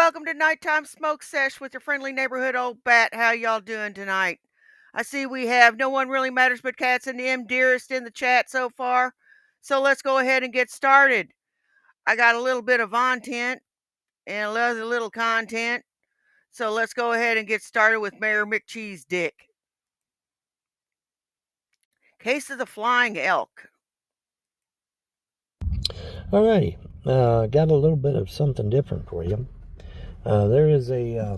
welcome to Nighttime Smoke Sesh with your friendly neighborhood old bat. How y'all doing tonight? I see we have No One Really Matters But Cats and the M Dearest in the chat so far. So let's go ahead and get started. I got a little bit of content and a little content. So let's go ahead and get started with Mayor McCheese Dick. Case of the Flying Elk. Alrighty, got a little bit of something different for you. There is a,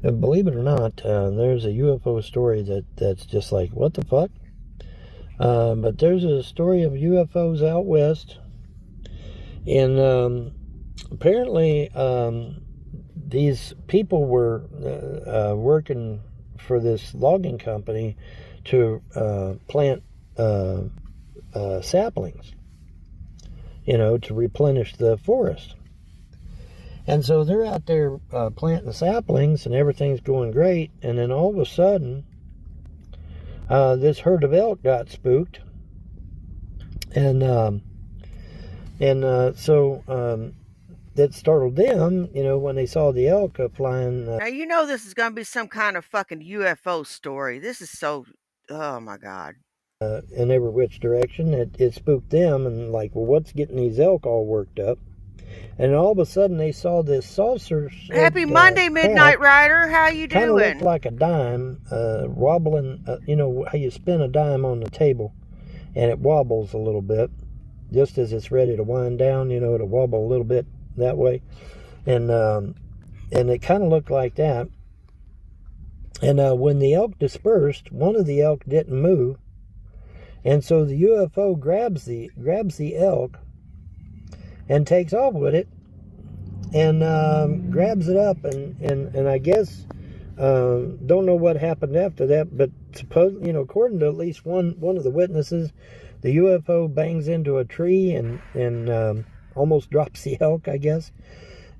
believe it or not, there's a UFO story that's just like, what the fuck? But there's a story of UFOs out west, and apparently these people were working for this logging company to plant saplings, to replenish the forest. And so they're out there planting saplings, and everything's going great. And then all of a sudden, this herd of elk got spooked, and so that startled them, when they saw the elk flying. Now this is gonna be some kind of fucking UFO story. This is so, oh my god. In every which direction, it spooked them, and like, well, what's getting these elk all worked up? And all of a sudden, they saw this saucer. Happy Monday, Midnight Rider. How you doing? Kind of looked like a dime, wobbling. How you spin a dime on the table, and it wobbles a little bit, just as it's ready to wind down. It'll wobble a little bit that way, and it kind of looked like that. And when the elk dispersed, one of the elk didn't move. And so the UFO grabs the elk and takes off with it, and grabs it up, and I guess don't know what happened after that, but according to at least one of the witnesses, the UFO bangs into a tree and almost drops the elk, I guess,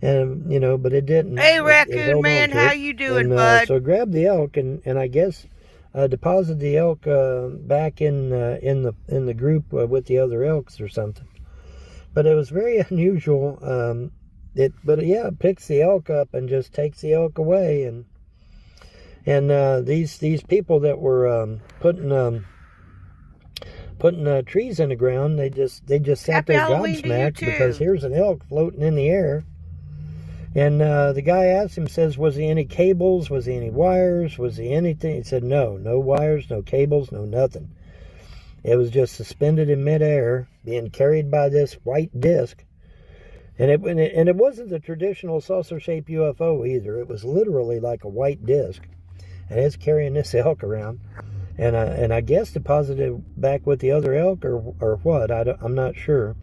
and but it didn't. Hey, Raccoon Man, how you doing, bud? So grabbed the elk and I guess. Deposit the elk back in the group with the other elks or something, but it was very unusual. It picks the elk up and just takes the elk away, and these people that were putting trees in the ground, they just sat there gobsmacked because here's an elk floating in the air. And the guy asked him, says, was he any cables? Was he any wires? Was he anything? He said, no wires, no cables, no nothing. It was just suspended in midair, being carried by this white disc. And it wasn't the traditional saucer-shaped UFO either. It was literally like a white disc. And it's carrying this elk around. And I guess deposited back with the other elk or what. I'm not sure.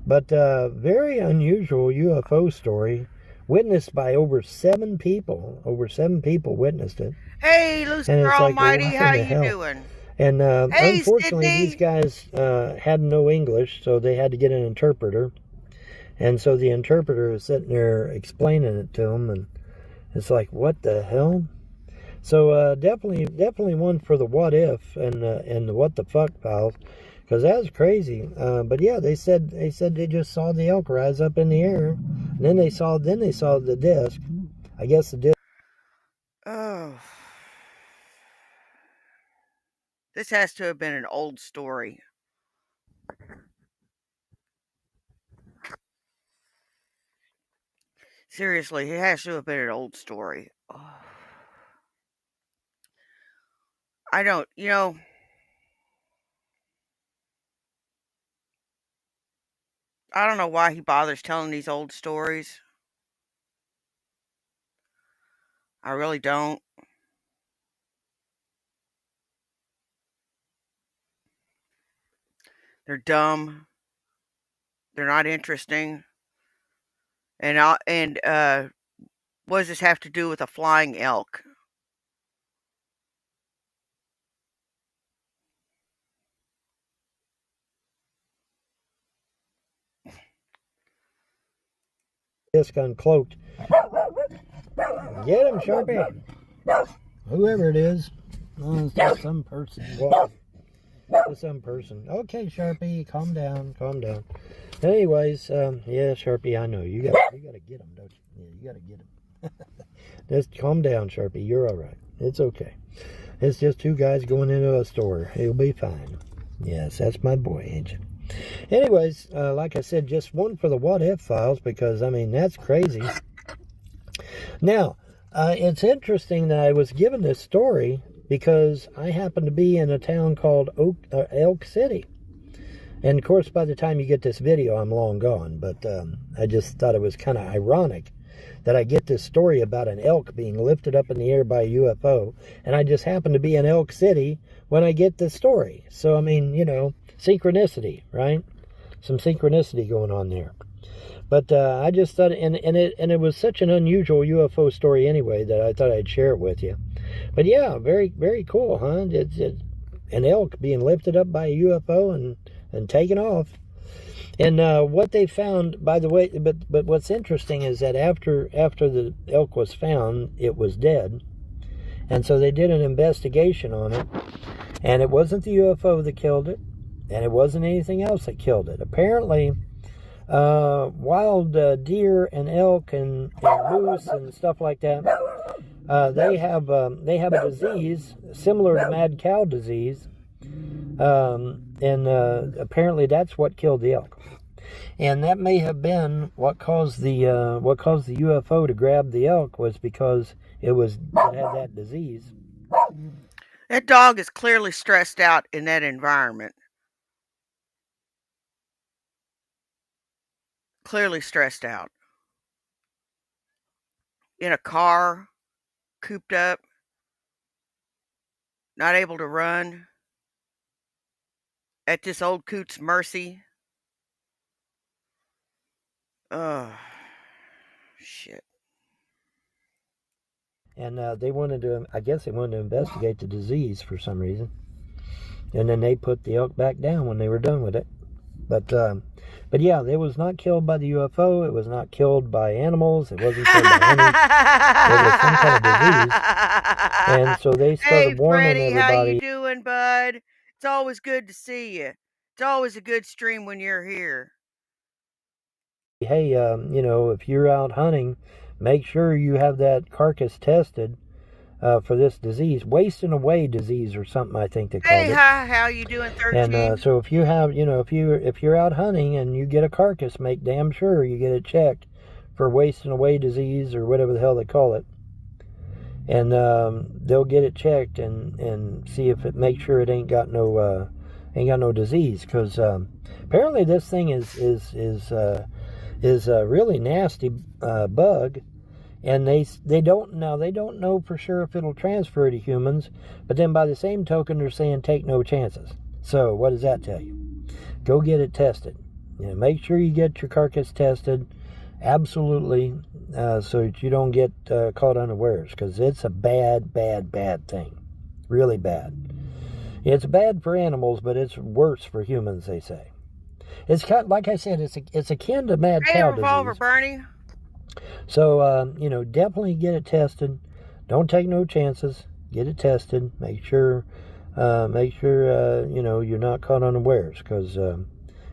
But very unusual UFO story. Witnessed by over 7 people. Over 7 people witnessed it. Hey, Lucifer Almighty, how you doing? And hey, unfortunately, Sydney. These guys had no English, so they had to get an interpreter. And so the interpreter is sitting there explaining it to them, and it's like, what the hell? So definitely one for the what if and the what the fuck files, because that's crazy. But yeah, they said they just saw the elk rise up in the air, and then they saw the disc. I guess the disc. Oh, this has to have been an old story. Seriously, it has to have been an old story. Oh. I don't know why he bothers telling these old stories. I really don't. They're dumb. They're not interesting. And what does this have to do with a flying elk? Disc uncloaked. Get him, Sharpie. Whoever it is. Oh, it's just some person walking. to some person. Okay, Sharpie, calm down, calm down. Anyways, yeah, Sharpie, I know you gotta get them, don't you? Yeah, you gotta get them. Just calm down, Sharpie. You're all right. It's okay. It's just two guys going into a store. It'll be fine. Yes, that's my boy, Agent. Anyways, like I said, just one for the what if files because I mean that's crazy. Now, it's interesting that I was given this story because I happen to be in a town called Elk City. And of course, by the time you get this video, I'm long gone. But I just thought it was kind of ironic that I get this story about an elk being lifted up in the air by a UFO. And I just happen to be in Elk City when I get this story. So, I mean, you know, synchronicity, right? Some synchronicity going on there. But I just thought, and it was such an unusual UFO story anyway that I thought I'd share it with you. But yeah, very, very cool, huh? It's an elk being lifted up by a UFO and taken off. And what they found, by the way, but what's interesting is that after the elk was found, it was dead. And so they did an investigation on it. And it wasn't the UFO that killed it. And it wasn't anything else that killed it. Apparently, wild deer and elk and moose and stuff like that, they have a disease similar to mad cow disease. And apparently that's what killed the elk. And that may have been what caused the UFO to grab the elk was because it had that disease. That dog is clearly stressed out in that environment. Clearly stressed out. In a car, cooped up, not able to run, at this old coot's mercy. Oh, shit. And I guess they wanted to investigate the disease for some reason. And then they put the elk back down when they were done with it. But yeah, it was not killed by the UFO. It was not killed by animals. It wasn't killed by animals. It was some kind of disease. And so they started warning Freddie, everybody. How you doing, bud? It's always good to see you. It's always a good stream when you're here. Hey, you know, if you're out hunting, make sure you have that carcass tested for this disease, wasting away disease or something. I think they call it. Hey, hi, how you doing, 13? And so if you have, you know, if you're out hunting and you get a carcass, make damn sure you get it checked for wasting away disease or whatever the hell they call it. And they'll get it checked and see if make sure it ain't got no disease, because apparently this thing is a really nasty bug. And they don't know for sure if it'll transfer to humans, but then by the same token they're saying take no chances. So what does that tell you? Go get it tested. You know, make sure you get your carcass tested, absolutely, so that you don't get caught unawares, because it's a bad thing, really bad. It's bad for animals, but it's worse for humans, they say. It's kind of, like I said, it's akin to mad cow disease. Revolver, Bernie. So, you know, definitely get it tested. Don't take no chances. Get it tested. Make sure, you know, you're not caught unawares, because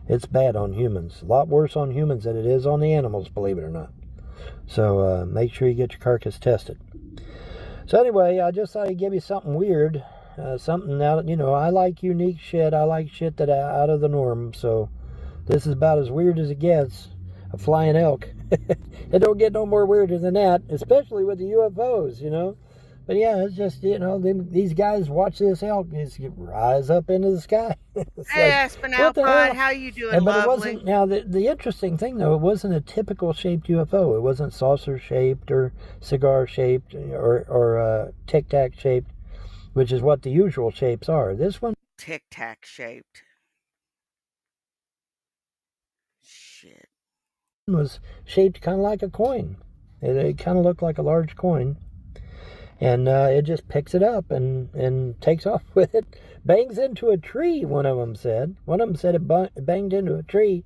it's bad on humans. A lot worse on humans than it is on the animals, believe it or not. So, make sure you get your carcass tested. So anyway, I just thought I'd give you something weird. Something out, you know, I like unique shit. I like shit that out of the norm. So this is about as weird as it gets. A flying elk. It don't get no more weirder than that, especially with the UFOs, you know. But yeah, it's just, you know, these guys watch this elk just rise up into the sky. Hey, like, Aspen Alpine, how you doing, but lovely? It wasn't, now, the interesting thing, though, it wasn't a typical shaped UFO. It wasn't saucer-shaped or cigar-shaped or tic-tac shaped, which is what the usual shapes are. This one... Tic-tac shaped. Shit. Was shaped kind of like a coin. It kind of looked like a large coin. And it just picks it up and takes off with it. Bangs into a tree, one of them said. One of them said it banged into a tree.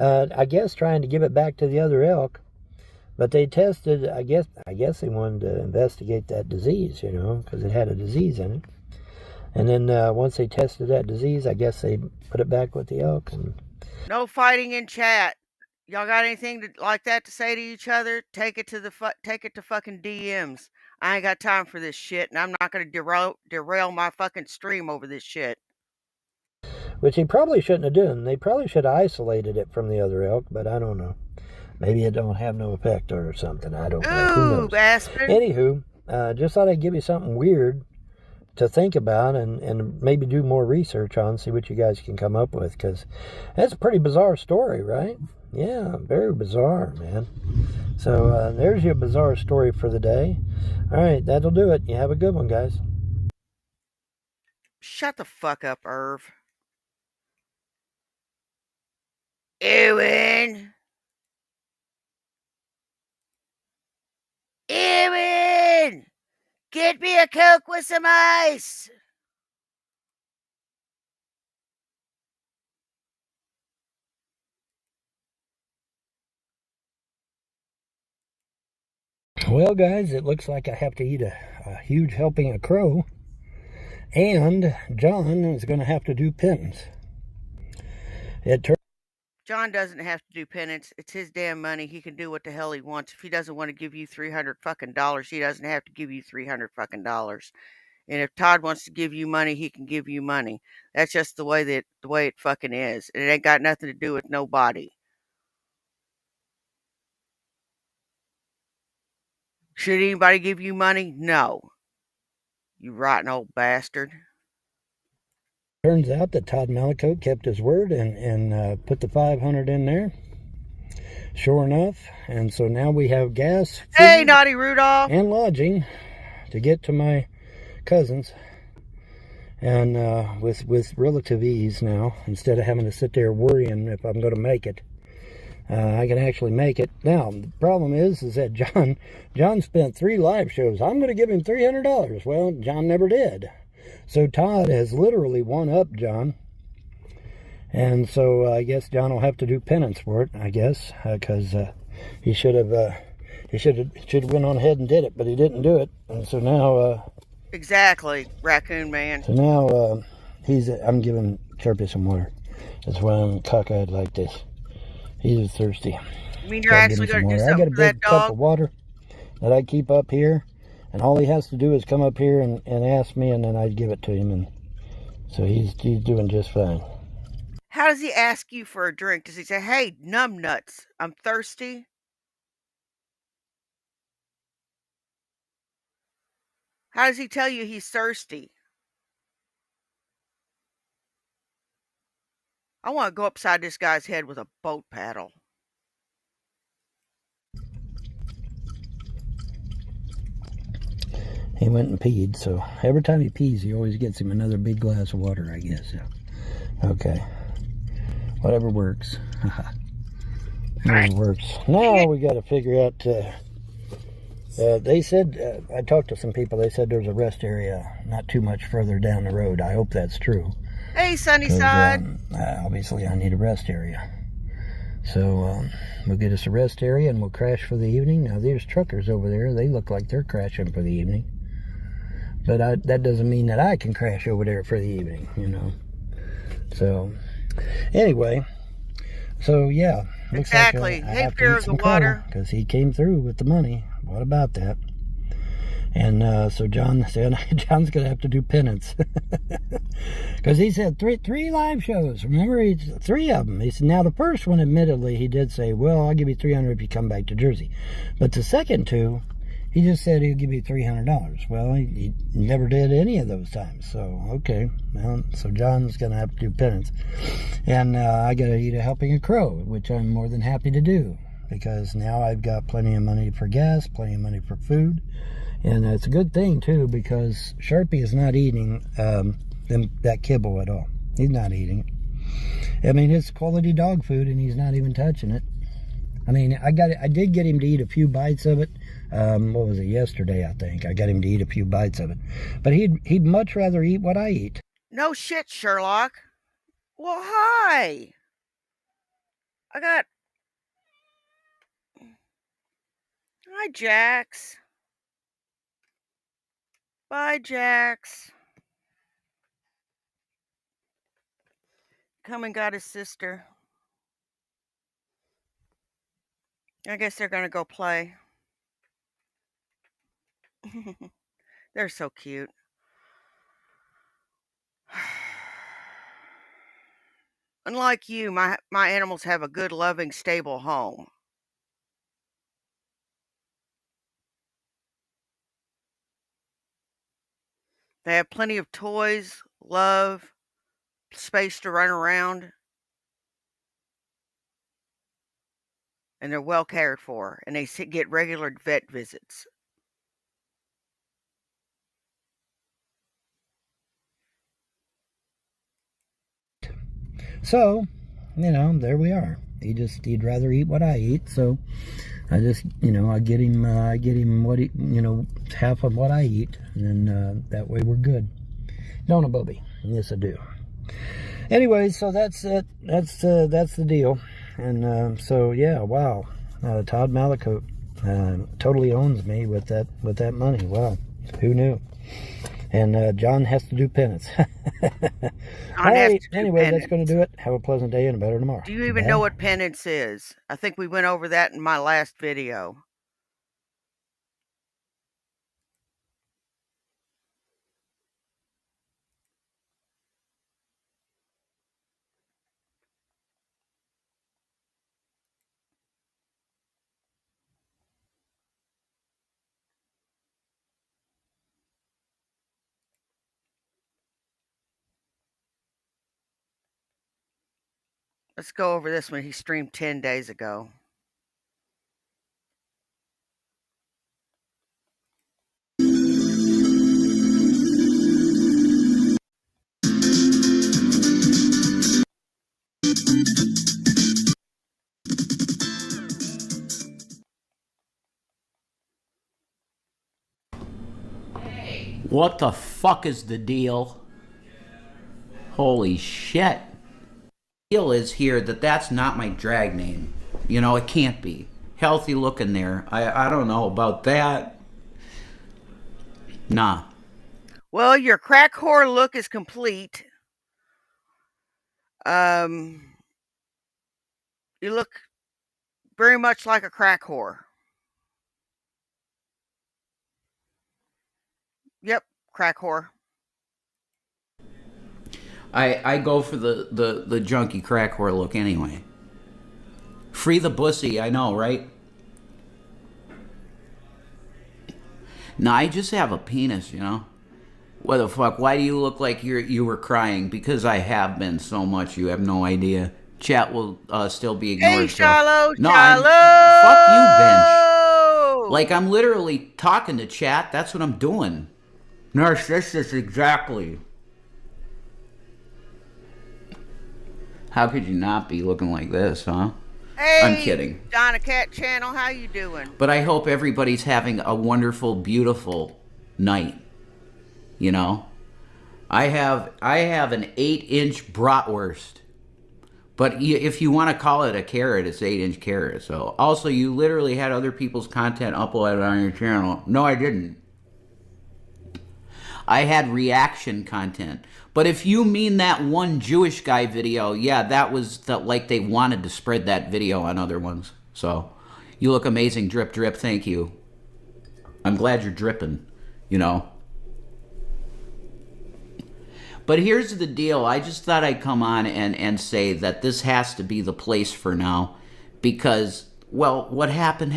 I guess trying to give it back to the other elk. But they tested, I guess they wanted to investigate that disease, you know, because it had a disease in it. And then once they tested that disease, I guess they put it back with the elk. And No fighting in chat. Y'all got anything like that to say to each other? Take it to fucking DMs. I ain't got time for this shit, and I'm not gonna derail my fucking stream over this shit. which he probably shouldn't have done. They probably should have isolated it from the other elk, but I don't know. Maybe it don't have no effect or something. I don't know. Who knows? Aspen. Anywho, just thought I'd give you something weird to think about and maybe do more research on, see what you guys can come up with, because that's a pretty bizarre story, right? Yeah, very bizarre, man. So there's your bizarre story for the day. All right, that'll do it. You have a good one, guys. Shut the fuck up, Irv. Ewan! Ewan! Get me a Coke with some ice! Well, guys, it looks like I have to eat a huge helping of crow, and John is going to have to do penance. John doesn't have to do penance. It's his damn money. He can do what the hell he wants. If he doesn't want to give you $300 he doesn't have to give you $300. And if Todd wants to give you money, he can give you money. That's just the way it fucking is. And it ain't got nothing to do with nobody. Should anybody give you money? No. You rotten old bastard. Turns out that Todd Malicote kept his word and put the 500 in there. Sure enough. And so now we have gas, food, hey, Naughty Rudolph, and lodging to get to my cousins. And with relative ease now, instead of having to sit there worrying if I'm going to make it. I can actually make it. Now, the problem is that John spent 3 live shows. I'm going to give him $300. Well, John never did. So Todd has literally one-upped John. And so I guess John will have to do penance for it, I guess, because he should have went on ahead and did it, but he didn't do it. And so now... exactly, Raccoon Man. So now I'm giving Sharpie some water. That's why I'm cockeyed like this. He's thirsty. You mean you're actually going to do something for that dog? I got a big cup of water that I keep up here, and all he has to do is come up here and ask me, and then I'd give it to him, and so he's doing just fine. How does he ask you for a drink? Does he say, hey, numbnuts, I'm thirsty? How does he tell you he's thirsty? I want to go upside this guy's head with a boat paddle. He went and peed, so every time he pees, he always gets him another big glass of water, I guess. Okay. Whatever works. Whatever works. Now we got to figure out... they said, I talked to some people, they said there's a rest area not too much further down the road. I hope that's true. Hey, Sunnyside. Obviously, I need a rest area. So we'll get us a rest area and we'll crash for the evening. Now, there's truckers over there. They look like they're crashing for the evening. But that doesn't mean that I can crash over there for the evening, you know. So, anyway. So, yeah. Exactly. Like I hey, have Fear to eat of some the Water. Because he came through with the money. What about that? And so John's going to have to do penance. Because he said three live shows. Remember, 3 of them. He said, now the first one, admittedly, he did say, well, I'll give you $300 if you come back to Jersey. But the second 2, he just said he'd give you $300. Well, he never did any of those times. So, okay. Well, so John's going to have to do penance. And I got to eat a helping of crow, which I'm more than happy to do. Because now I've got plenty of money for gas, plenty of money for food. And it's a good thing, too, because Sharpie is not eating that kibble at all. He's not eating it. I mean, it's quality dog food, and he's not even touching it. I mean, I did get him to eat a few bites of it. What was it, yesterday, I think. I got him to eat a few bites of it. But he'd much rather eat what I eat. No shit, Sherlock. Well, hi. Hi, Jax. Bye, Jax. come and got his sister. I guess they're gonna go play. They're so cute. Unlike you, my animals have a good, loving, stable home. They have plenty of toys, love, space to run around, and they're well cared for, and they get regular vet visits. So, there we are. He'd rather eat what I eat, so I just, I get him what he, half of what I eat, and then that way we're good. Don't I, Bubby? Yes, I do. Anyway, so that's it. That's the deal. And so yeah, wow. Todd Malicote totally owns me with that money. Wow, who knew? And John has to do penance. All right. Anyway, that's going to do it. Have a pleasant day and a better tomorrow. Do you even know what penance is? I think we went over that in my last video. Let's go over this one he streamed 10 days ago. What the fuck is the deal? Holy shit. The deal is here that that's not my drag name. It can't be. Healthy looking there. I don't know about that. Nah. Well, your crack whore look is complete. You look very much like a crack whore. Yep, crack whore. I go for the junkie crack whore look anyway. Free the bussy, I know, right? No, I just have a penis, What the fuck? Why do you look like you were crying? Because I have been so much, you have no idea. Chat will still be ignored. Hey, Shiloh, No, Shiloh! fuck you, Bench. Like, I'm literally talking to chat. That's what I'm doing. Narcissist, exactly. How could you not be looking like this, huh? Hey, I'm kidding. Donna Cat Channel, how you doing? But I hope everybody's having a wonderful, beautiful night. I have an 8-inch bratwurst. But if you want to call it a carrot, it's 8-inch carrot. So also, you literally had other people's content uploaded on your channel. No, I didn't. I had reaction content. But if you mean that one Jewish guy video, yeah, that was like they wanted to spread that video on other ones. So you look amazing, drip, drip. Thank you. I'm glad you're dripping, But here's the deal. I just thought I'd come on and say that this has to be the place for now because, well, what happened,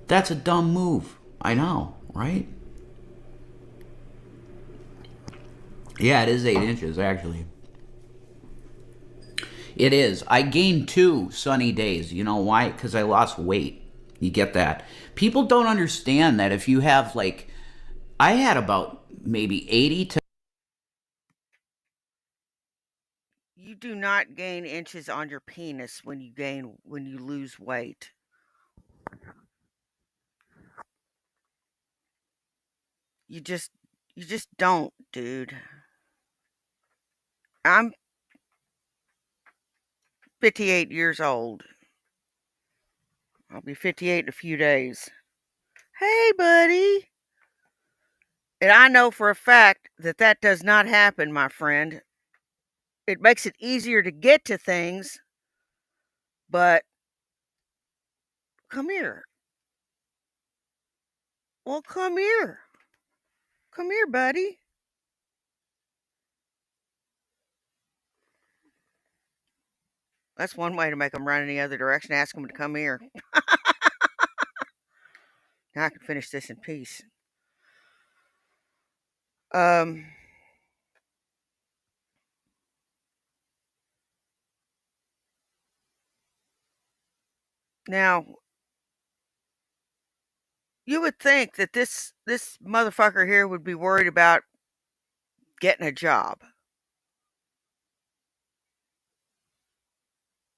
That's a dumb move. I know, right? Yeah, it is 8 inches, actually. It is. I gained 2 sunny days. You know why? Because I lost weight. You get that? People don't understand that if you have, like, I had about maybe 80 to... You do not gain inches on your penis when you lose weight. You just don't, dude. I'm 58 years old. I'll be 58 in a few days. Hey, buddy. And I know for a fact that does not happen, my friend. it makes it easier to get to things, but come here. Well, come here. Come here, buddy. That's one way to make them run in the other direction. Ask them to come here. Now I can finish this in peace. Um, Now you would think that this motherfucker here would be worried about getting a job,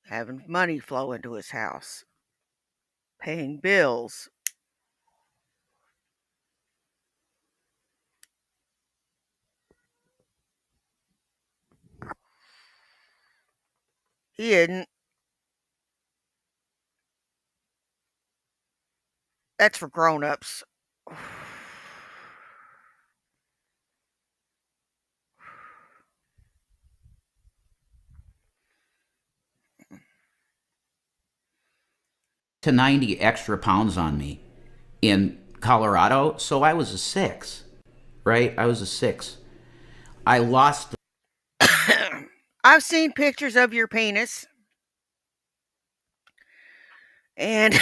having money flow into his house, paying bills. He isn't. That's for grown-ups. To 90 extra pounds on me in Colorado, so I was a 6, right? I was a 6. I lost. I've seen pictures of your penis, and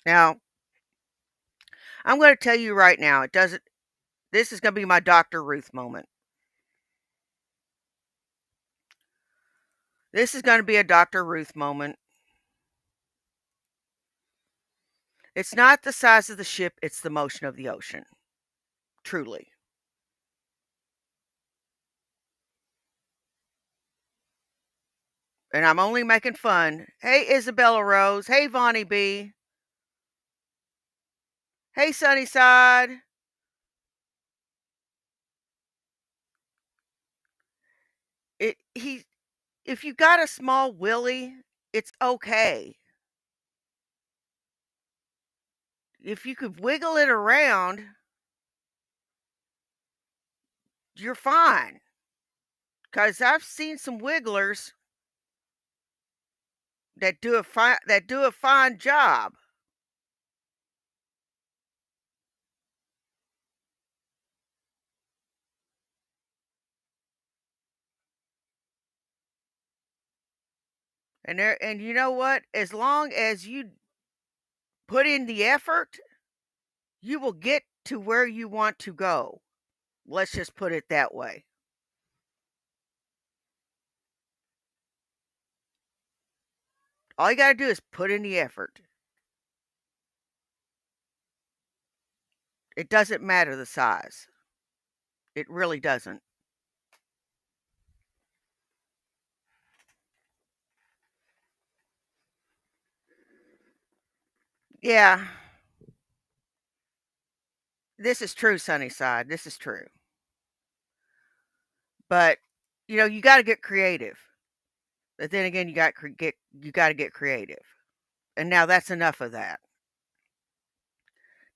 now I'm going to tell you right now, it doesn't. This is going to be my Dr. Ruth moment. This is going to be a Dr. Ruth moment. It's not the size of the ship, it's the motion of the ocean. Truly. And I'm only making fun. Hey, Isabella Rose. Hey, Vonnie B. Hey, Sunnyside. If you got a small willy, it's okay. If you could wiggle it around, you're fine. Cause I've seen some wigglers that do a fine job. And you know what? As long as you put in the effort, you will get to where you want to go. Let's just put it that way. All you got to do is put in the effort. It doesn't matter the size. It really doesn't. Yeah, this is true, Sunnyside. This is true. But you got to get creative. But then again, you got to get creative. And now that's enough of that.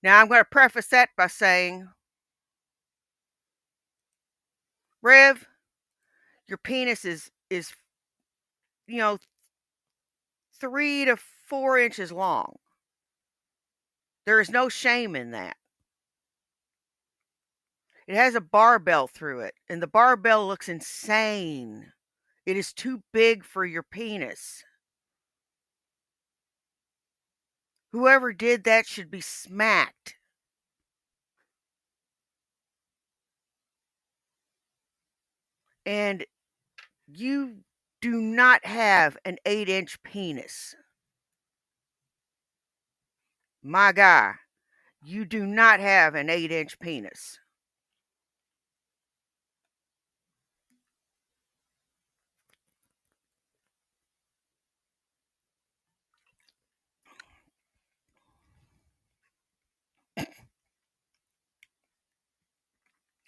Now I'm going to preface that by saying, Rev, your penis is you know 3 to 4 inches long. There is no shame in that. It has a barbell through it, and the barbell looks insane. It is too big for your penis. Whoever did that should be smacked. And you do not have an 8-inch penis. My guy, you do not have an 8-inch penis.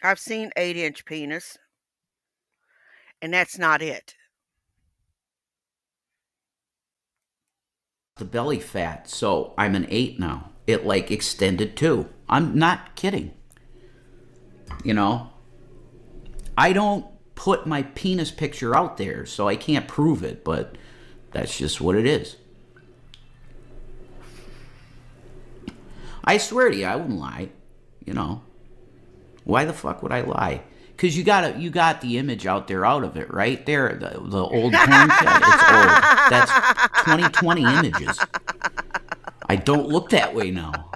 I've seen 8-inch penis, and that's not it. the belly fat, so I'm an 8 now. It like extended too. I'm not kidding. You know, I don't put my penis picture out there, so I can't prove it, but that's just what it is. I swear to you, I wouldn't lie. You know, why the fuck would I lie? Because you got the image out there out of it, right? There, the old porn shit, it's old. That's 2020 images. I don't look that way now.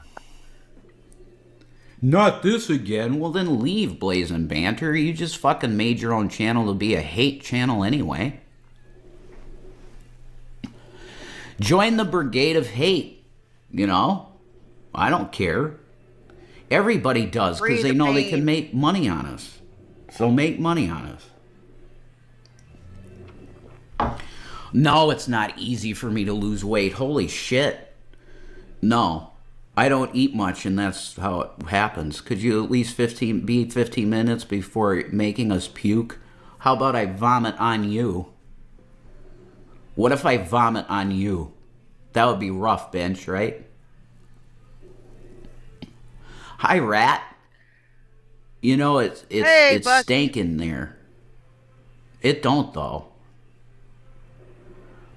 Not this again. Well, then leave, Blazing Banter. You just fucking made your own channel to be a hate channel anyway. Join the brigade of hate. You know? I don't care. Everybody does because they know they can make money on us. So make money on us. No, it's not easy for me to lose weight. Holy shit. No. I don't eat much, and that's how it happens. Could you at least be 15 minutes before making us puke? How about I vomit on you? What if I vomit on you? That would be rough, Bench, right? Hi, Rat. You know, it's stinking there. It don't, though.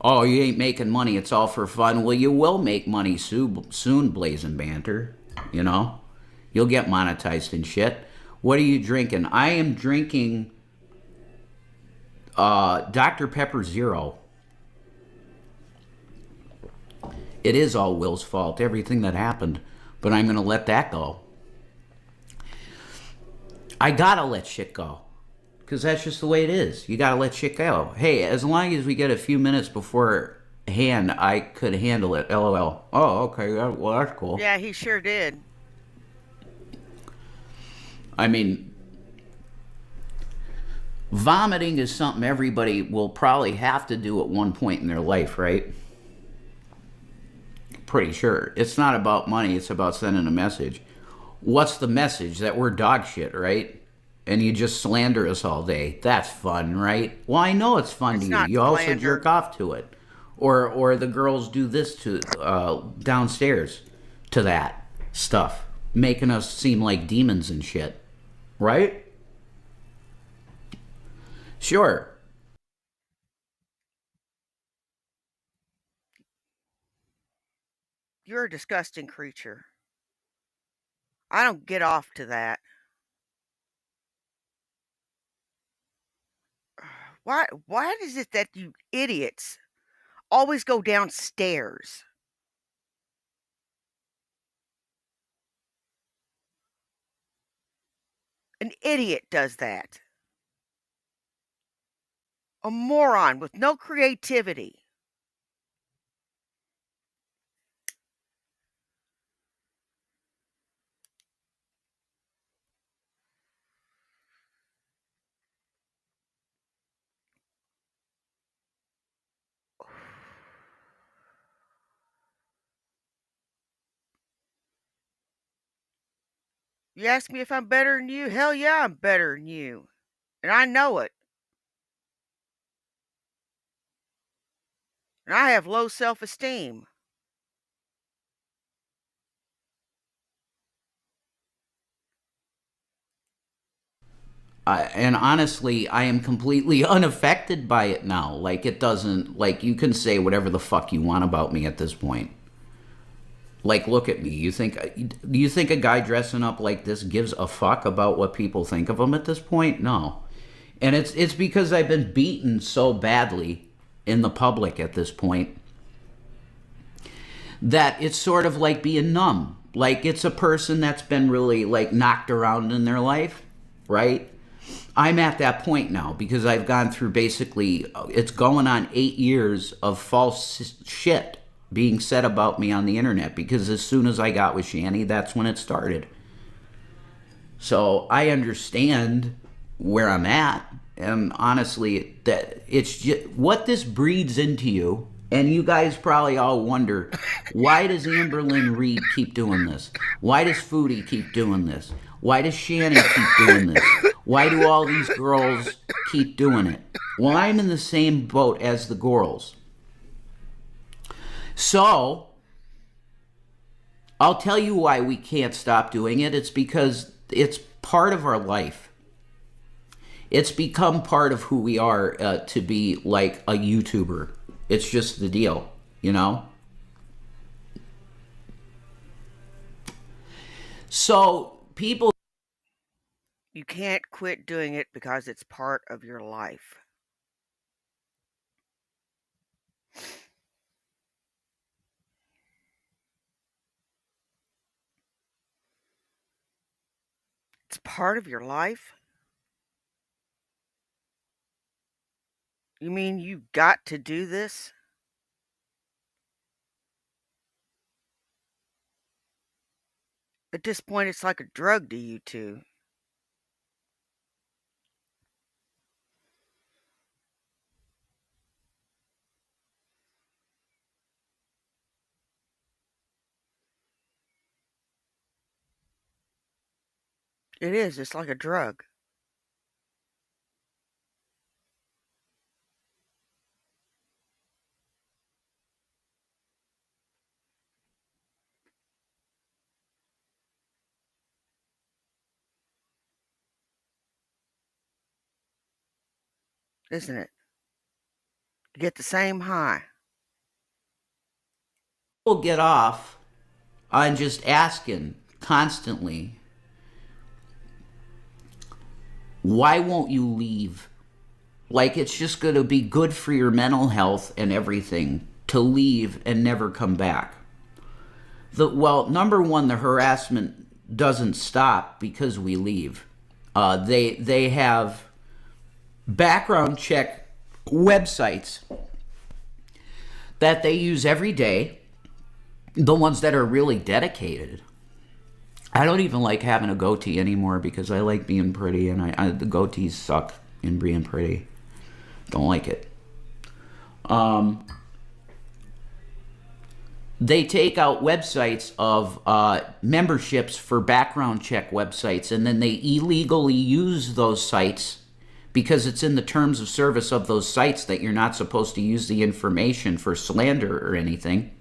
Oh, you ain't making money. It's all for fun. Well, you will make money soon, Blazing Banter. You know? You'll get monetized and shit. What are you drinking? I am drinking Dr. Pepper Zero. It is all Will's fault, everything that happened. But I'm going to let that go. I got to let shit go. Because that's just the way it is. You gotta let shit go. Hey, as long as we get a few minutes beforehand, I could handle it. LOL. Oh, okay. Well, that's cool. Yeah, he sure did. I mean, vomiting is something everybody will probably have to do at one point in their life, right? Pretty sure. It's not about money. It's about sending a message. What's the message? That we're dog shit, right? And you just slander us all day. That's fun, right? Well, I know it's fun to you. You also jerk off to it. Or the girls do this to downstairs to that stuff. Making us seem like demons and shit. Right? Sure. You're a disgusting creature. I don't get off to that. Why is it that you idiots always go downstairs? An idiot does that. A moron with no creativity. You ask me if I'm better than you? Hell yeah, I'm better than you. And I know it. And I have low self-esteem. And honestly, I am completely unaffected by it now. Like, it doesn't, like, you can say whatever the fuck you want about me at this point. Like, look at me. Do you think a guy dressing up like this gives a fuck about what people think of him at this point? No. And it's because I've been beaten so badly in the public at this point that it's sort of like being numb. Like, it's a person that's been really, like, knocked around in their life, right? I'm at that point now because I've gone through basically, it's going on 8 years of false shit being said about me on the internet, because as soon as I got with Shani, that's when it started. So I understand where I'm at, and honestly, that it's just what this breeds into you. And you guys probably all wonder, why does Amberlynn Reed keep doing this? Why does Foodie keep doing this? Why does Shani keep doing this? Why do all these girls keep doing it? Well, I'm in the same boat as the girls. So, I'll tell you why we can't stop doing it. It's because it's part of our life. It's become part of who we are to be like a YouTuber. It's just the deal, you know? So, people. You can't quit doing it because it's part of your life. It's part of your life? You mean you got to do this? At this point, it's like a drug to you two. It is. It's like a drug, isn't it? You get the same high. People get off on just asking constantly, why won't you leave? Like it's just going to be good for your mental health and everything to leave and never come back. Well, number one, the harassment doesn't stop because we leave. They have background check websites that they use every day. The ones that are really dedicated. I don't even like having a goatee anymore because I like being pretty, and the goatees suck in being pretty. Don't like it. They take out websites of memberships for background check websites, and then they illegally use those sites because it's in the terms of service of those sites that you're not supposed to use the information for slander or anything.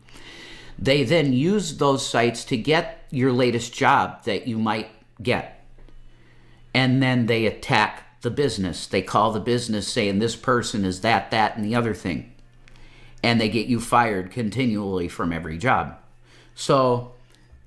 They then use those sites to get your latest job that you might get. And then they attack the business. They call the business saying this person is that, and the other thing. And they get you fired continually from every job. So,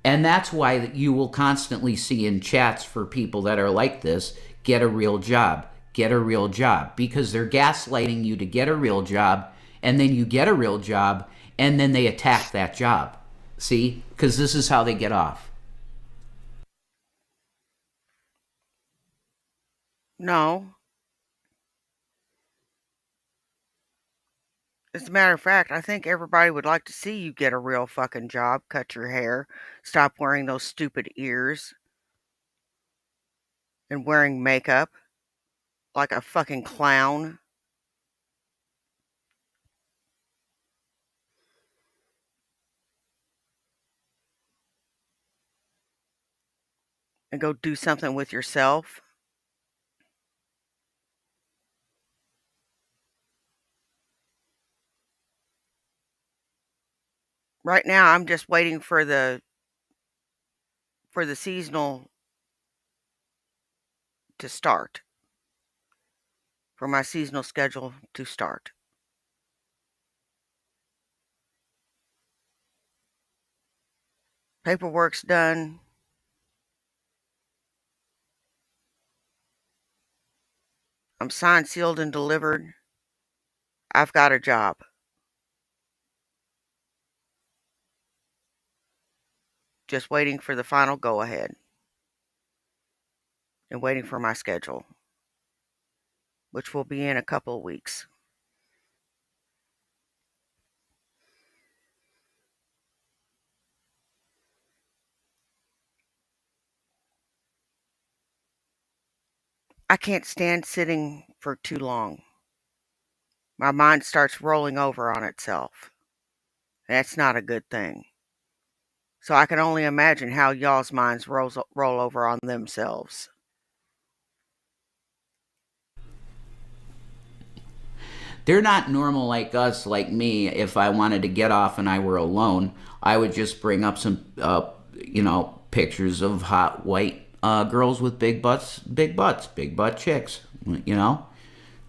and that's why you will constantly see in chats for people that are like this, get a real job, get a real job. Because they're gaslighting you to get a real job, and then you get a real job, and then they attack that job. See? Because this is how they get off. No. As a matter of fact, I think everybody would like to see you get a real fucking job, cut your hair, stop wearing those stupid ears, and wearing makeup like a fucking clown. And go do something with yourself. Right now, I'm just waiting for the seasonal to start. For my seasonal schedule to start. Paperwork's done. I'm signed, sealed, and delivered. I've got a job. Just waiting for the final go ahead. And waiting for my schedule, which will be in a couple of weeks. I can't stand sitting for too long. My mind starts rolling over on itself. That's not a good thing. So I can only imagine how y'all's minds roll over on themselves. They're not normal like us, like me. If I wanted to get off and I were alone, I would just bring up some, pictures of hot white girls with big butts, big butt chicks. You know,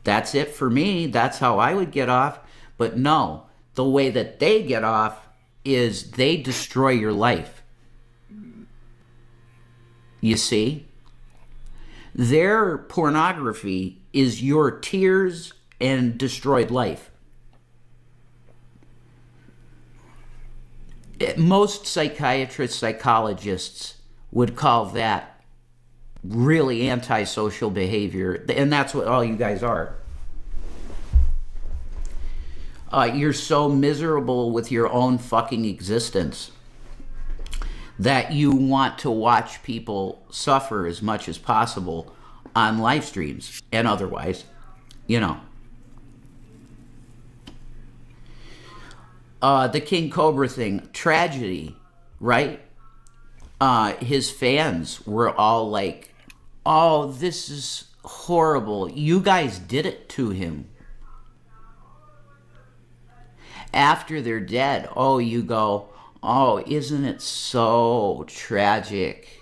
that's it for me. That's how I would get off. But no, the way that they get off is they destroy your life. You see? Their pornography is your tears and destroyed life. Most psychiatrists, psychologists would call that really antisocial behavior, and that's what all you guys are. You're so miserable with your own fucking existence that you want to watch people suffer as much as possible on live streams and otherwise, you know. The King Cobra thing, tragedy, right? His fans were all like, oh, this is horrible. You guys did it to him. After they're dead, oh, you go, oh, isn't it so tragic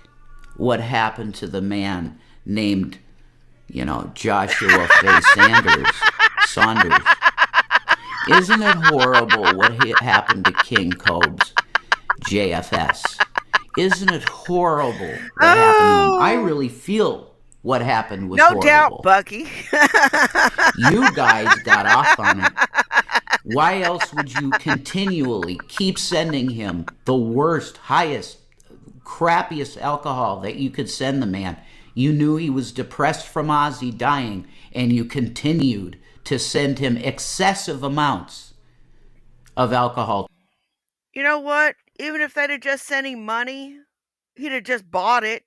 what happened to the man named, Joshua Faye Saunders? Isn't it horrible what happened to King Cobes, JFS? Isn't it horrible what happened to him? I really feel what happened was horrible. No doubt, Bucky. You guys got off on it. Why else would you continually keep sending him the worst, highest, crappiest alcohol that you could send the man? You knew he was depressed from Ozzy dying, and you continued to send him excessive amounts of alcohol. You know what? Even if they'd have just sent him money, he'd have just bought it.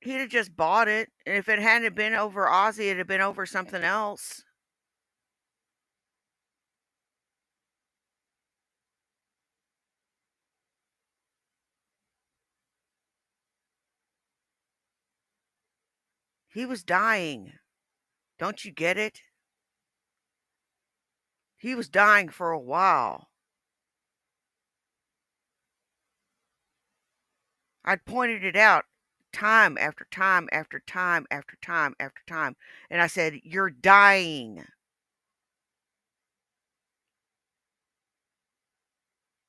He'd have just bought it. And if it hadn't been over Ozzy, it'd have been over something else. He was dying. Don't you get it? He was dying for a while. I'd pointed it out time after time after time after time after time. And I said, you're dying.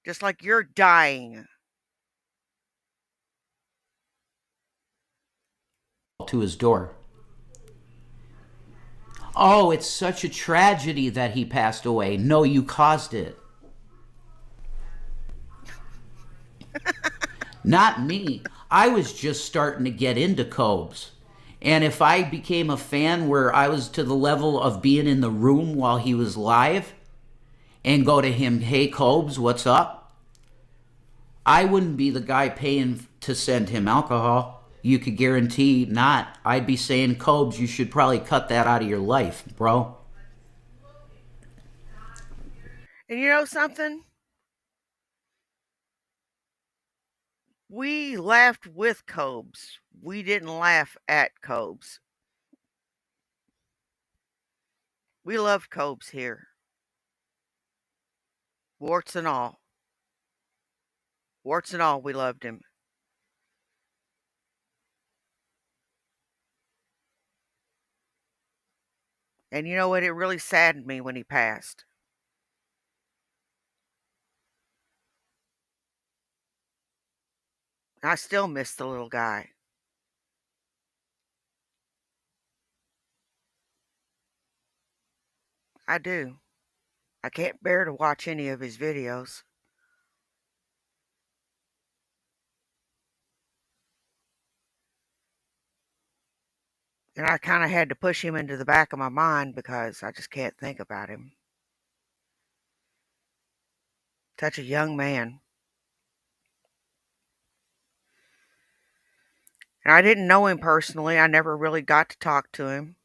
Just like you're dying. To his door. Oh, it's such a tragedy that he passed away. No, you caused it. Not me. I was just starting to get into Cobes. And if I became a fan where I was to the level of being in the room while he was live and go to him, hey, Cobes, what's up? I wouldn't be the guy paying to send him alcohol. You could guarantee not. I'd be saying, Cobes, you should probably cut that out of your life, bro. And you know something? We laughed with Cobes. We didn't laugh at Cobes. We loved Cobes here. Warts and all. Warts and all, we loved him. And you know what? It really saddened me when he passed. I still miss the little guy. I do. I can't bear to watch any of his videos. And I kind of had to push him into the back of my mind because I just can't think about him. Such a young man. And I didn't know him personally. I never really got to talk to him.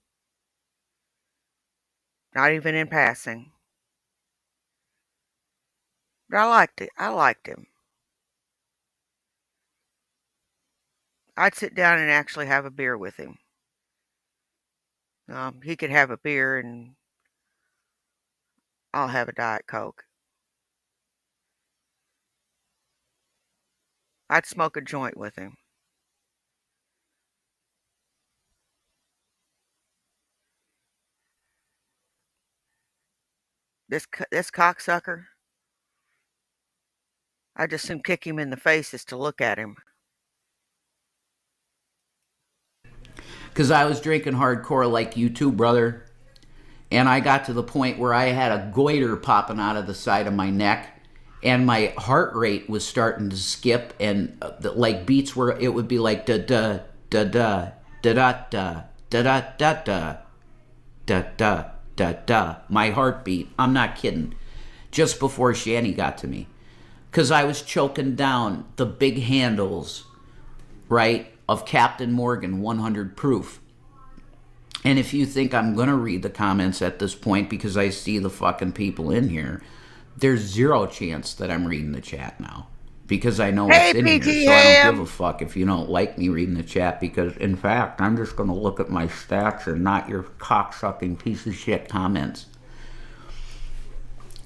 Not even in passing. But I liked it. I liked him. I'd sit down and actually have a beer with him. He could have a beer and I'll have a Diet Coke. I'd smoke a joint with him. This cocksucker, I'd just soon kick him in the face just to look at him. Because I was drinking hardcore like you too, brother. And I got to the point where I had a goiter popping out of the side of my neck. And my heart rate was starting to skip. And like beats were, it would be like da-da, da-da, da-da-da, da-da-da-da, da-da, da-da. My heartbeat. I'm not kidding. Just before Shani got to me. Because I was choking down the big handles, right, of Captain Morgan 100 proof. And if you think I'm going to read the comments at this point because I see the fucking people in here, there's zero chance that I'm reading the chat now. Because I know Hey, it's in here, PG so I don't give Ham! a fuck if you don't like me reading the chat. Because, in fact, I'm just going to look at my stats and not your cocksucking piece of shit comments.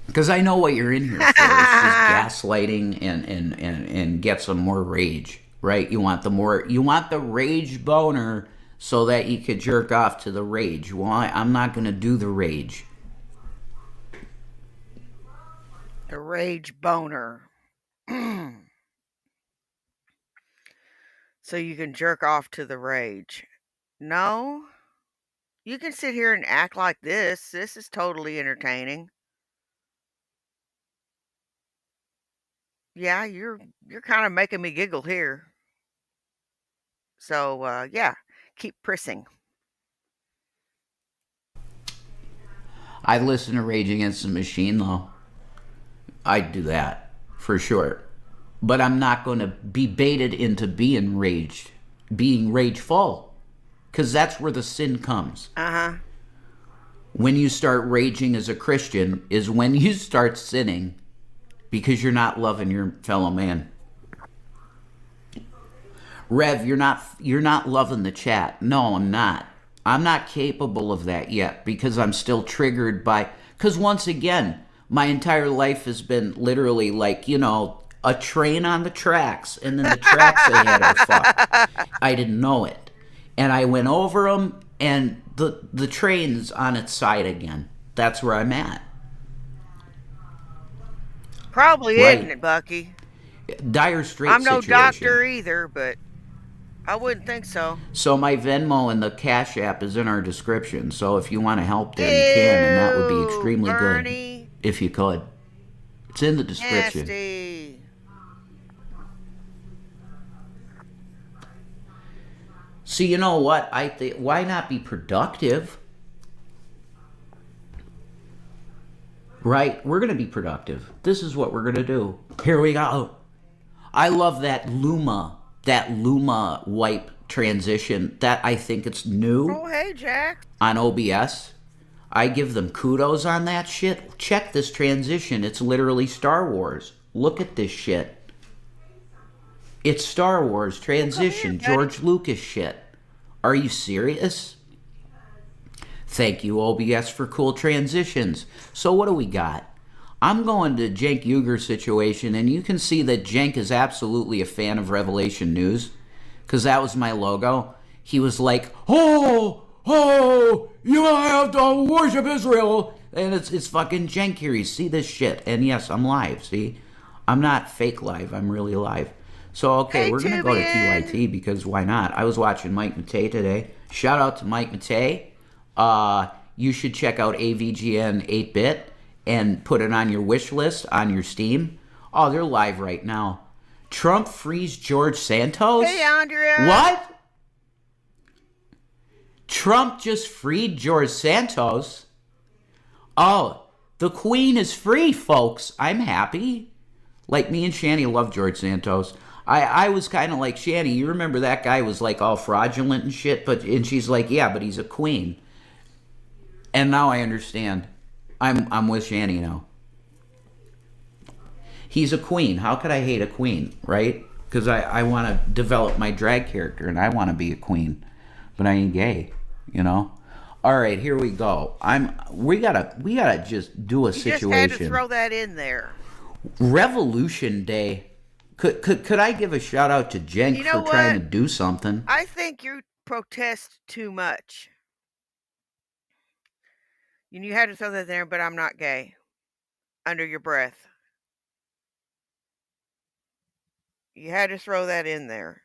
Because I know what you're in here for. It's just gaslighting and get some more rage, right? You want the rage boner so that you could jerk off to the rage. Well, I'm not going to do the rage. The rage boner. So you can jerk off to the rage. No, you can sit here and act like this. This is totally entertaining. Yeah, you're kind of making me giggle here. So yeah, keep pressing. I'd listen to Rage Against the Machine, though. I'd do that, for sure. But I'm not going to be baited into being rageful. Because that's where the sin comes. Uh-huh. When you start raging as a Christian is when you start sinning because you're not loving your fellow man. Rev, you're not loving the chat. No, I'm not. I'm not capable of that yet because I'm still triggered by... Because once again, my entire life has been literally like, a train on the tracks. And then the tracks ahead are fucked. I didn't know it. And I went over them and the train's on its side again. That's where I'm at. Probably Right. isn't it, Bucky? Dire Straits I'm no situation. doctor either, but I wouldn't think so. So my Venmo and the Cash App is in our description. So if you want to help there, you can, and that would be extremely Bernie. good. If you could. It's in the description. Nasty. So you know what? I think why not be productive? Right? We're going to be productive. This is what we're going to do. Here we go. I love that Luma wipe transition. That I think it's new. Oh, hey, Jack. On OBS. I give them kudos on that shit. Check this transition. It's literally Star Wars. Look at this shit. It's Star Wars transition. George Lucas shit. Are you serious? Thank you, OBS, for cool transitions. So what do we got? I'm going to Cenk Uygur situation, and you can see that Cenk is absolutely a fan of Revelation News, because that was my logo. He was like, oh, you have to worship Israel. And it's fucking Cenk here. You see this shit. And yes, I'm live, see? I'm not fake live. I'm really live. So, okay, Hey, we're going to go to Tubian. TYT because why not? I was watching Mike Matei today. Shout out to Mike Matei. You should check out AVGN 8-Bit and put it on your wish list on your Steam. Oh, they're live right now. Trump frees George Santos? Hey, Andrea. What? Trump just freed George Santos? Oh, the Queen is free, folks. I'm happy. Like, me and Shani love George Santos. I was kind of like, Shani, you remember that guy was like all fraudulent and shit? And she's like, yeah, but he's a queen. And now I understand. I'm with Shani now. He's a queen. How could I hate a queen, right? because I want to develop my drag character and I want to be a queen, but I ain't gay, you know. All right, here we go. We gotta just do a You just had to situation. throw that in there. Revolution Day. Could I give a shout out to Jenk You know for trying what? to do something? I think you protest too much. And you had to throw that there, but I'm not gay. Under your breath. You had to throw that in there.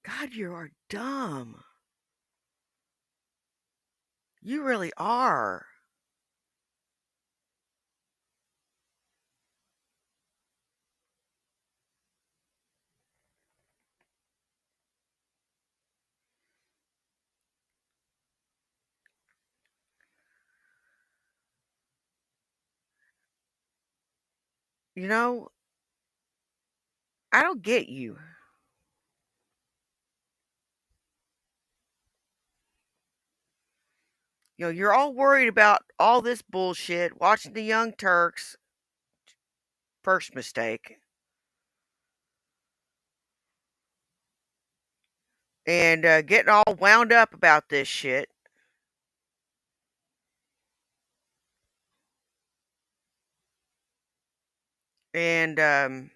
God, you are dumb. You really are. You know, I don't get you. You're all worried about all this bullshit, watching the Young Turks, first mistake, and getting all wound up about this shit. And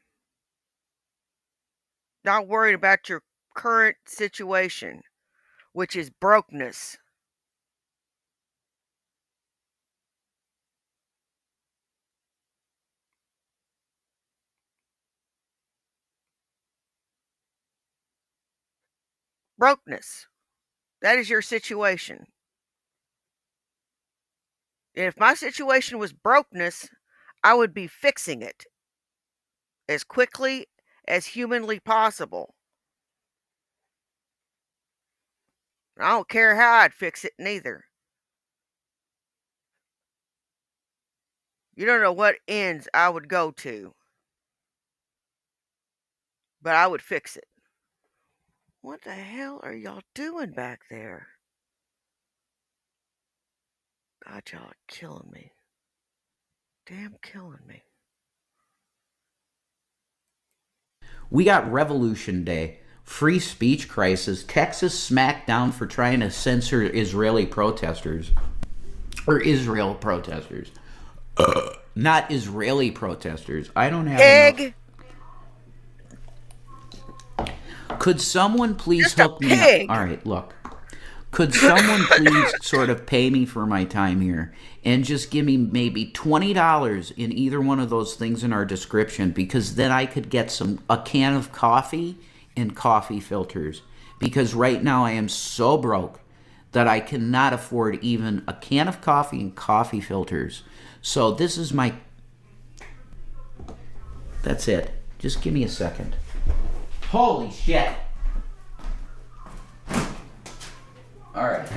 not worried about your current situation, which is brokenness. Brokenness. That is your situation. And if my situation was brokenness, I would be fixing it as quickly as humanly possible. I don't care how I'd fix it, neither. You don't know what ends I would go to, but I would fix it. What the hell are y'all doing back there? God, y'all are killing me. Damn killing me. We got Revolution Day, free speech crisis, Texas smackdown for trying to censor Israeli protesters. Or Israel protesters. Not Israeli protesters. I don't have enough. Pig! Could someone please Just a hook me up? pig! All right, look. Could someone please sort of pay me for my time here and just give me maybe $20 in either one of those things in our description, because then I could get a can of coffee and coffee filters, because right now I am so broke that I cannot afford even a can of coffee and coffee filters. So this is my... That's it. Just give me a second. Holy shit. All right.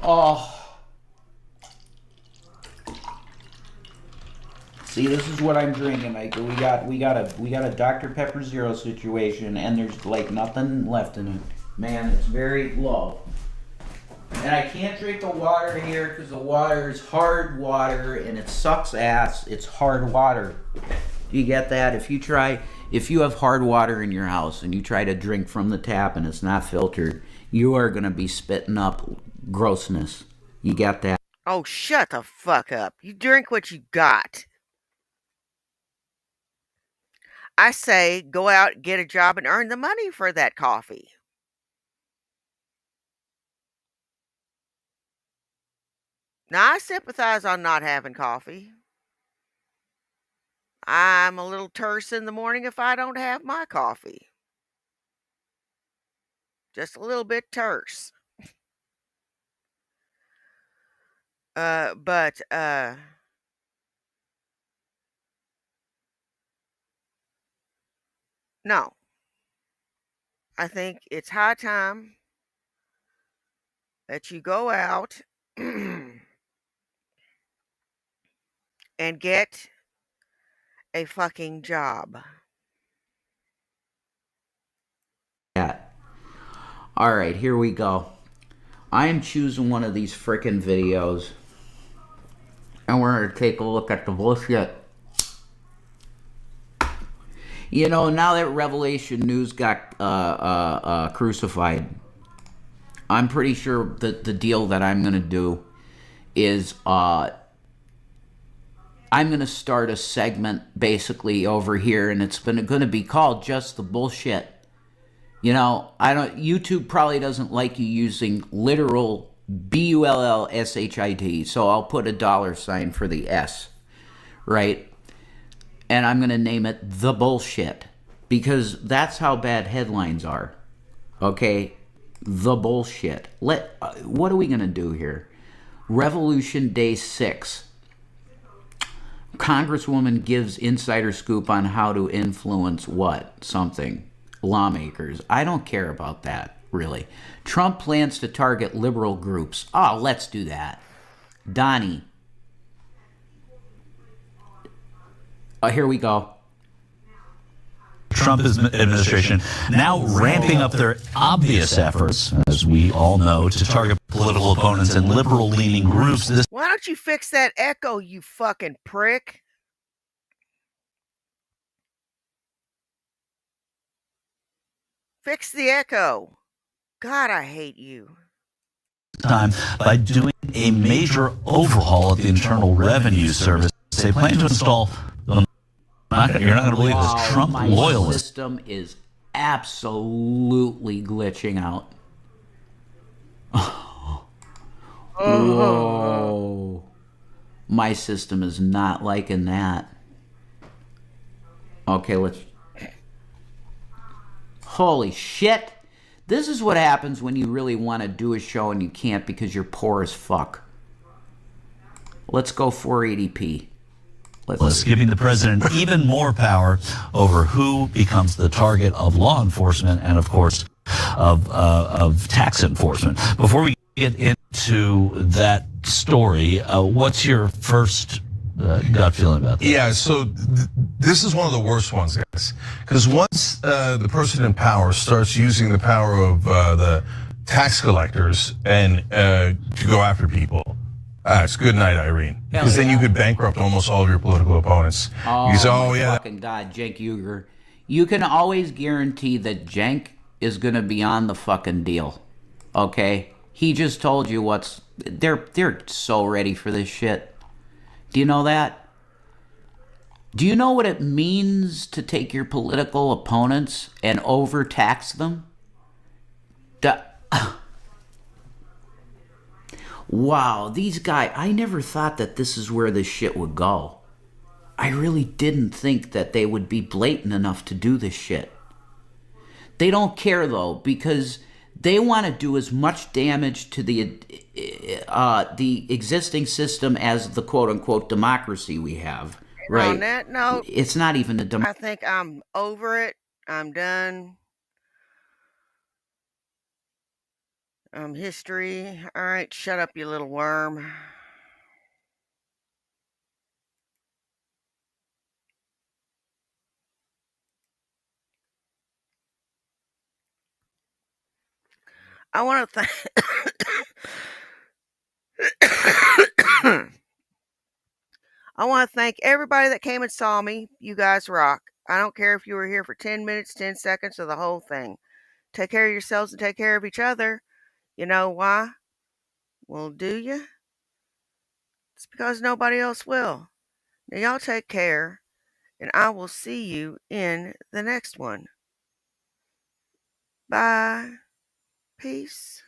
Oh. See, this is what I'm drinking. We got a Dr. Pepper Zero situation, and there's like nothing left in it. Man, it's very low. And I can't drink the water here because the water is hard water and it sucks ass. It's hard water. Do you get that? If you have hard water in your house and you try to drink from the tap and it's not filtered, you are going to be spitting up grossness. You get that? Oh, shut the fuck up. You drink what you got. I say go out, get a job, and earn the money for that coffee. Now, I sympathize on not having coffee. I'm a little terse in the morning if I don't have my coffee. Just a little bit terse. But no. I think it's high time that you go out and get a fucking job. Alright, here we go. I am choosing one of these frickin' videos. And we're going to take a look at the bullshit. You know, now that Revelation News got crucified, I'm pretty sure that the deal that I'm going to do is I'm going to start a segment basically over here, and it's going to be called Just the Bullshit. You know, YouTube probably doesn't like you using literal BULLSHIT, so I'll put a $sign for the S, right? And I'm going to name it The Bullshit, because that's how bad headlines are. Okay? The Bullshit. What are we going to do here? Revolution Day 6. Congresswoman gives insider scoop on how to influence what? Something. Lawmakers. I don't care about that, really. Trump plans to target liberal groups. Oh, let's do that. Donnie. Here we go. Trump administration now ramping up their obvious efforts, as we all know, to target political opponents and liberal-leaning groups. Why don't you fix that echo, you fucking prick? Fix the echo. God, I hate you. Time by doing a major overhaul of the Internal Revenue Service. They plan to install, you're not going to believe this, Trump my loyalists. System is absolutely glitching out. Whoa. My system is not liking that. Okay, let's... Holy shit. This is what happens when you really want to do a show and you can't because you're poor as fuck. Let's go 480p. Let's giving the president even more power over who becomes the target of law enforcement and, of course, of tax enforcement. Before we get into that story, what's your first gut feeling about that? Yeah, so this is one of the worst ones, guys. Because once the person in power starts using the power of the tax collectors and to go after people, it's good night, Irene. Because then you could bankrupt almost all of your political opponents. Oh, you say, my fucking God, Cenk Uygur. You can always guarantee that Cenk is going to be on the fucking deal. Okay? He just told you what's... They're so ready for this shit. Do you know that? Do you know what it means to take your political opponents and overtax them? Wow, these guys, I never thought that this is where this shit would go. I really didn't think that they would be blatant enough to do this shit. They don't care, though, because they want to do as much damage to the existing system as the quote-unquote democracy we have. Right? On that note, it's not even a democracy. I think I'm over it. I'm done. History. All right, shut up, you little worm. I want to I want to thank everybody that came and saw me. You guys rock. I don't care if you were here for 10 minutes, 10 seconds, or the whole thing. Take care of yourselves and take care of each other. You know why? Well, do you? It's because nobody else will. Now, y'all take care, and I will see you in the next one. Bye. Peace.